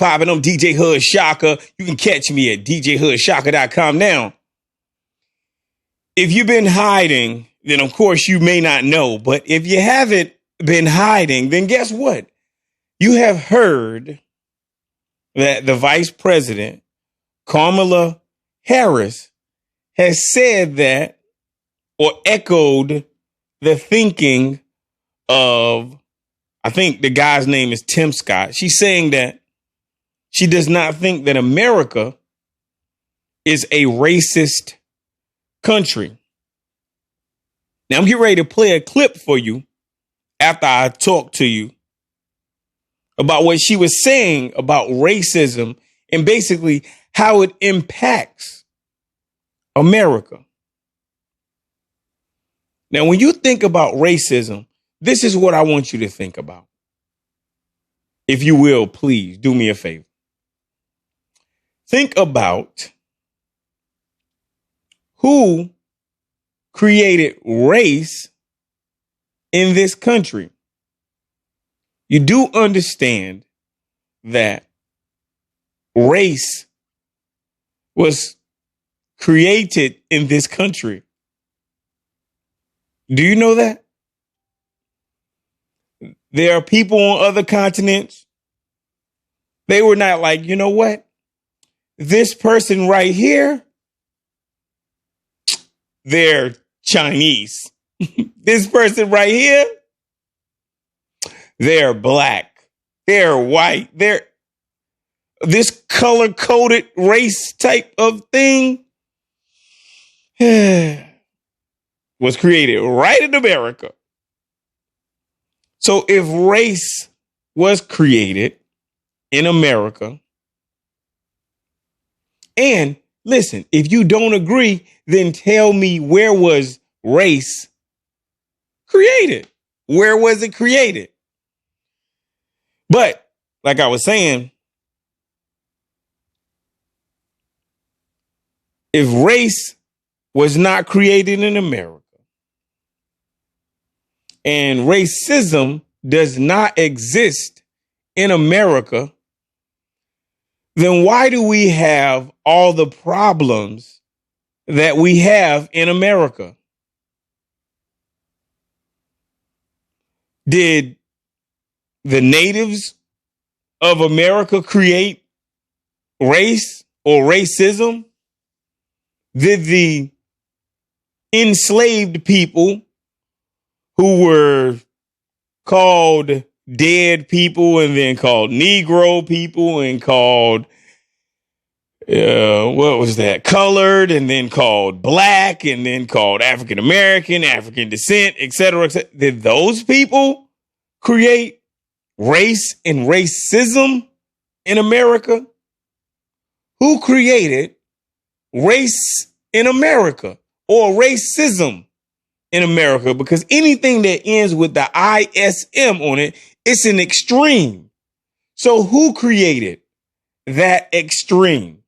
poppin'? I'm DJ Hood Shaka. You can catch me at djhoodshaka.com. Now, if you've been hiding, then of course you may not know. But if you haven't been hiding, then guess what? You have heard that the vice president, Kamala Harris, has said that, or echoed the thinking of, I think the guy's name is Tim Scott. She's saying that she does not think that America is a racist country. Now, I'm getting ready to play a clip for you after I talk to you about what she was saying about racism and basically how it impacts America. Now, when you think about racism, this is what I want you to think about. If you will, please do me a favor. Think about who created race in this country. You do understand that race was created in this country. Do you know that? There are people on other continents. They were not like, you know what? This person right here, they're Chinese. This person right here, they're black. They're white. They're this color-coded race type of thing was created right in America. So if race was created in America, and listen, if you don't agree, then tell me, where was race created? Where was it created? But like I was saying, if race was not created in America and racism does not exist in America, then why do we have all the problems that we have in America? Did the natives of America create race or racism? Did the enslaved people who were called dead people and then called Negro people and called, what was that? Colored, and then called black, and then called African American, African descent, et cetera, et cetera. Did those people create race and racism in America? Who created race in America or racism in America? Because anything that ends with the ISM on it, it's an extreme. So who created that extreme?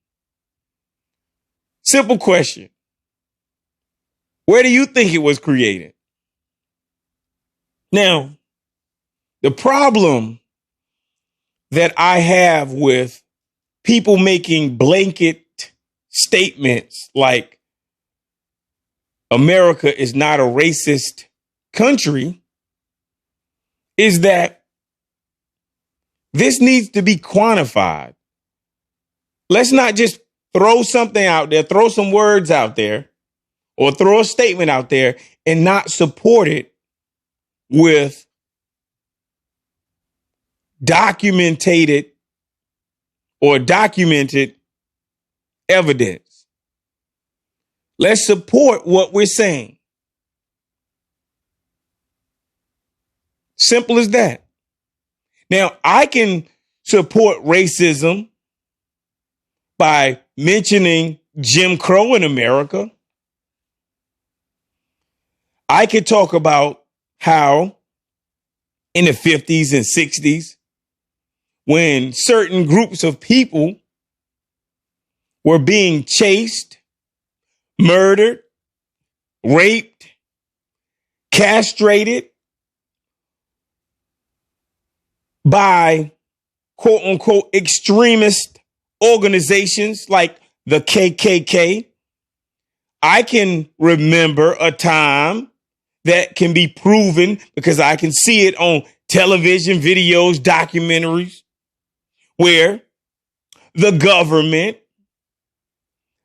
Simple question. Where do you think it was created? Now, the problem that I have with people making blanket statements like America is not a racist country is that this needs to be quantified. Let's not just throw something out there, throw some words out there, or throw a statement out there and not support it with documented evidence. Let's support what we're saying. Simple as that. Now, I can support racism by mentioning Jim Crow in America. I could talk about how in the 50s and 60s, when certain groups of people were being chased, murdered, raped, castrated by quote unquote extremist organizations like the KKK. I can remember a time that can be proven because I can see it on television, videos, documentaries, where the government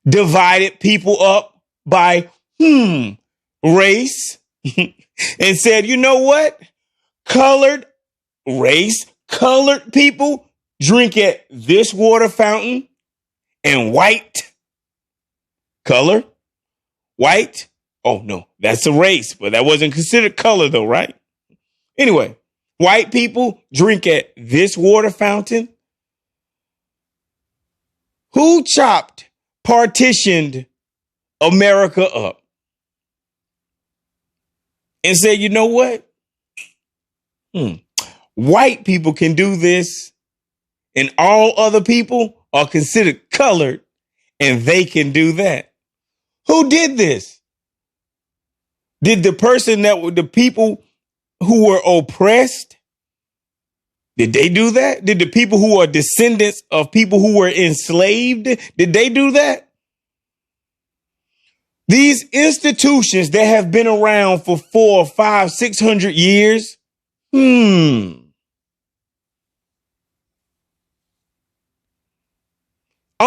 divided people up by race and said, you know what? Colored people drink at this water fountain, and white. Oh, no, that's a race, but that wasn't considered color, though, right? Anyway, white people drink at this water fountain. Who partitioned America up and said, you know what? White people can do this, and all other people are considered colored, and they can do that. Who did this? Did the people who were oppressed, did they do that? Did the people who are descendants of people who were enslaved, did they do that? These institutions that have been around for 400, 500, 600 years, I'm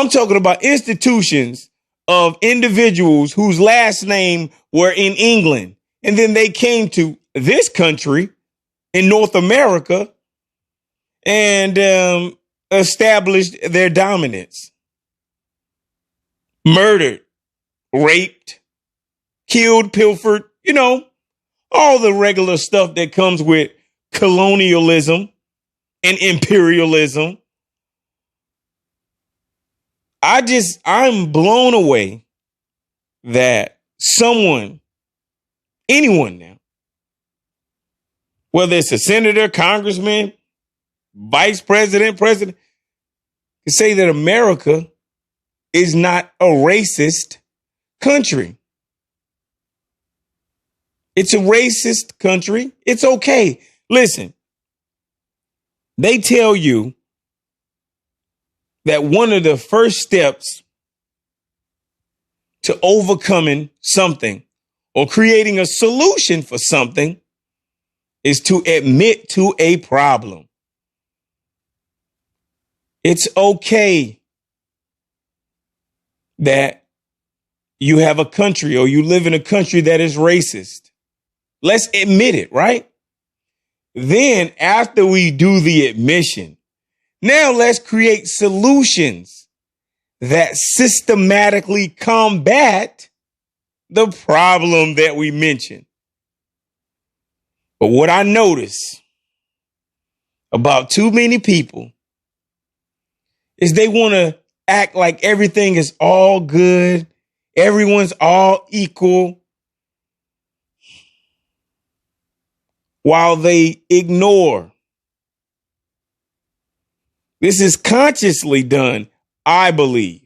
talking about institutions of individuals whose last name were in England. And then they came to this country in North America and established their dominance. Murdered, raped, killed, pilfered, all the regular stuff that comes with colonialism and imperialism. I'm blown away that anyone now, whether it's a senator, congressman, vice president, can say that America is not a racist country. It's a racist country. It's okay. Listen, they tell you that one of the first steps to overcoming something or creating a solution for something is to admit to a problem. It's okay that you have a country or you live in a country that is racist. Let's admit it, right? Then after we do the admission, now let's create solutions that systematically combat the problem that we mentioned. But what I notice about too many people is they want to act like everything is all good. Everyone's all equal, while they ignore. This is consciously done, I believe.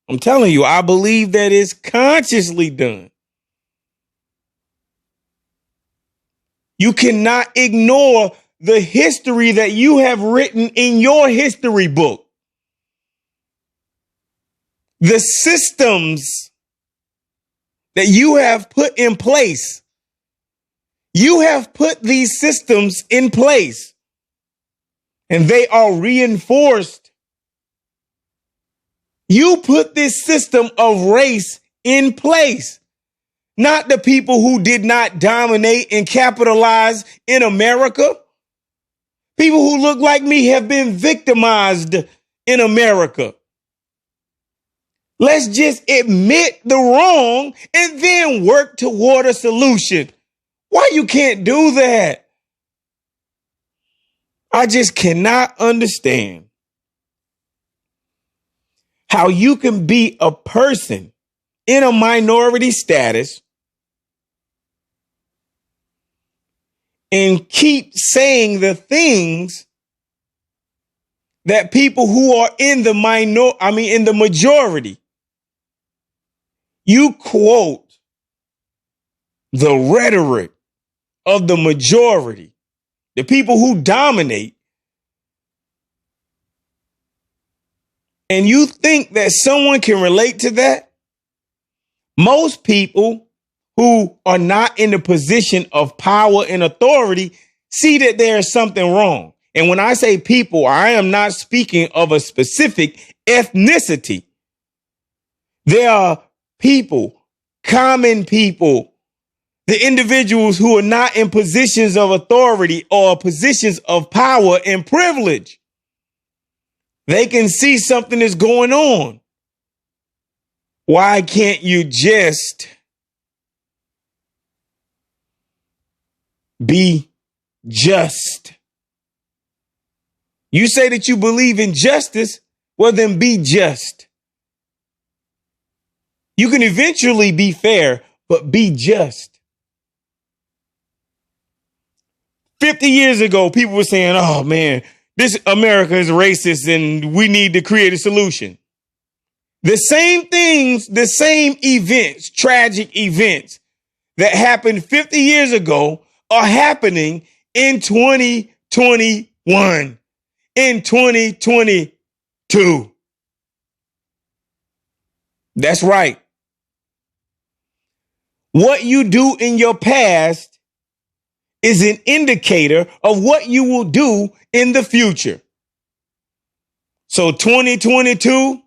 I'm telling you, I believe that it's consciously done. You cannot ignore the history that you have written in your history book. The systems that you have put in place. You have put these systems in place, and they are reinforced. You put this system of race in place, not the people who did not dominate and capitalize in America. People who look like me have been victimized in America. Let's just admit the wrong and then work toward a solution. Why you can't do that? I just cannot understand how you can be a person in a minority status and keep saying the things that people who are in the majority. You quote the rhetoric of the majority, the people who dominate, and you think that someone can relate to that, most people who are not in the position of power and authority see that there is something wrong. And when I say people, I am not speaking of a specific ethnicity. There are people, common people, the individuals who are not in positions of authority or positions of power and privilege. They can see something is going on. Why can't you just be just? You say that you believe in justice, well, then be just. You can eventually be fair, but be just. 50 years ago, people were saying, oh man, this America is racist and we need to create a solution. The same things, the same events, tragic events that happened 50 years ago are happening in 2021, in 2022. That's right. What you do in your past is an indicator of what you will do in the future. So 2022,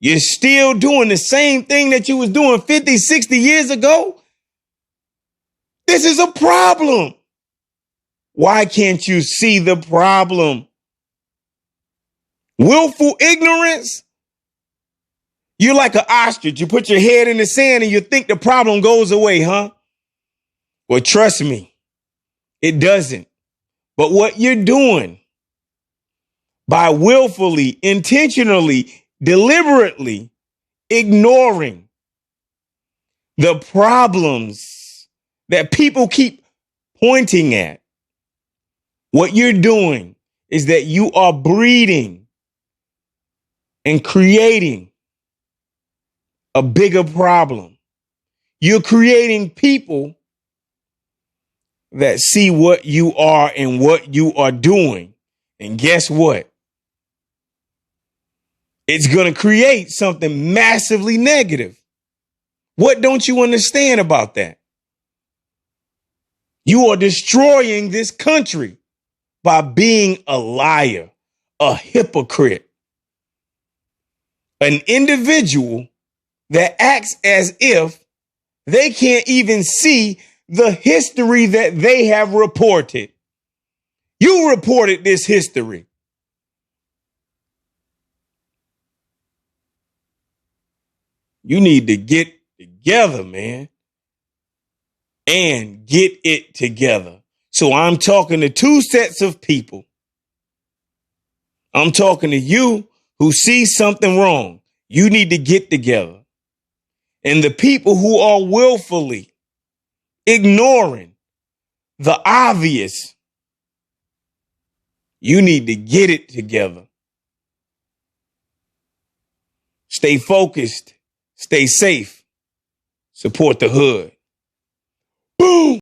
you're still doing the same thing that you was doing 50, 60 years ago. This is a problem. Why can't you see the problem? Willful ignorance. You're like an ostrich. You put your head in the sand and you think the problem goes away, huh? Well, trust me, it doesn't. But what you're doing by willfully, intentionally, deliberately ignoring the problems that people keep pointing at, what you're doing is that you are breeding and creating a bigger problem. You're creating people that see what you are and what you are doing. And guess what? It's going to create something massively negative. What don't you understand about that? You are destroying this country by being a liar, a hypocrite, an individual that acts as if they can't even see the history that they have reported. You reported this history. You need to get together, man, and get it together. So I'm talking to two sets of people. I'm talking to you who see something wrong. You need to get together. And the people who are willfully ignoring the obvious, you need to get it together. Stay focused. Stay safe. Support the hood. Boom!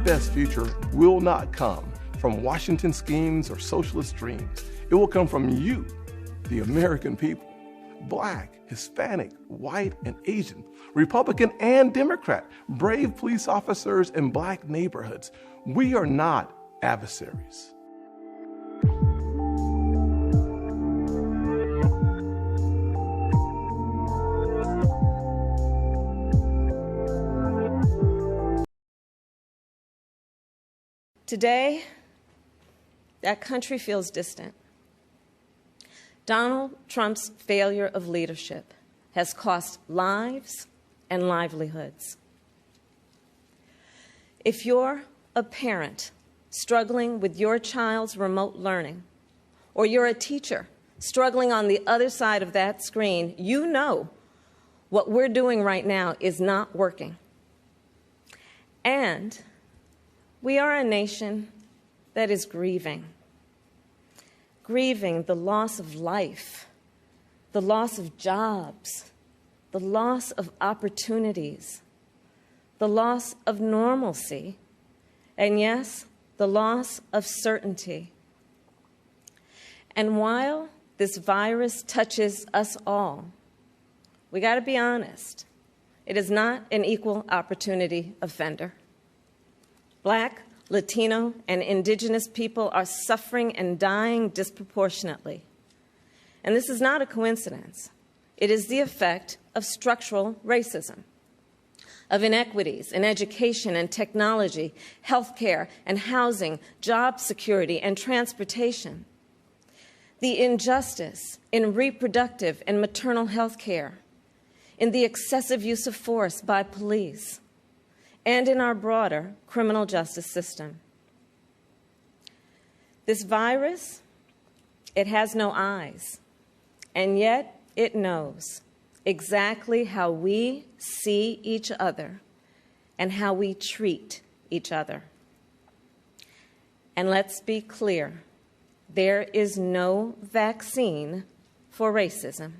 best future will not come from Washington schemes or socialist dreams. It will come from you the American people, Black, Hispanic, white, and Asian, Republican and Democrat, brave police officers in Black neighborhoods. We are not adversaries. Today, that country feels distant. Donald Trump's failure of leadership has cost lives and livelihoods. If you're a parent struggling with your child's remote learning, or you're a teacher struggling on the other side of that screen, you know what we're doing right now is not working. And we are a nation that is grieving the loss of life, the loss of jobs, the loss of opportunities, the loss of normalcy, and yes, the loss of certainty. And while this virus touches us all, we got to be honest, it is not an equal opportunity offender. Black, Latino, and Indigenous people are suffering and dying disproportionately. And this is not a coincidence. It is the effect of structural racism, of inequities in education and technology, healthcare and housing, job security and transportation, the injustice in reproductive and maternal health care, in the excessive use of force by police, and in our broader criminal justice system. This virus, it has no eyes, and yet it knows exactly how we see each other and how we treat each other. And let's be clear, there is no vaccine for racism.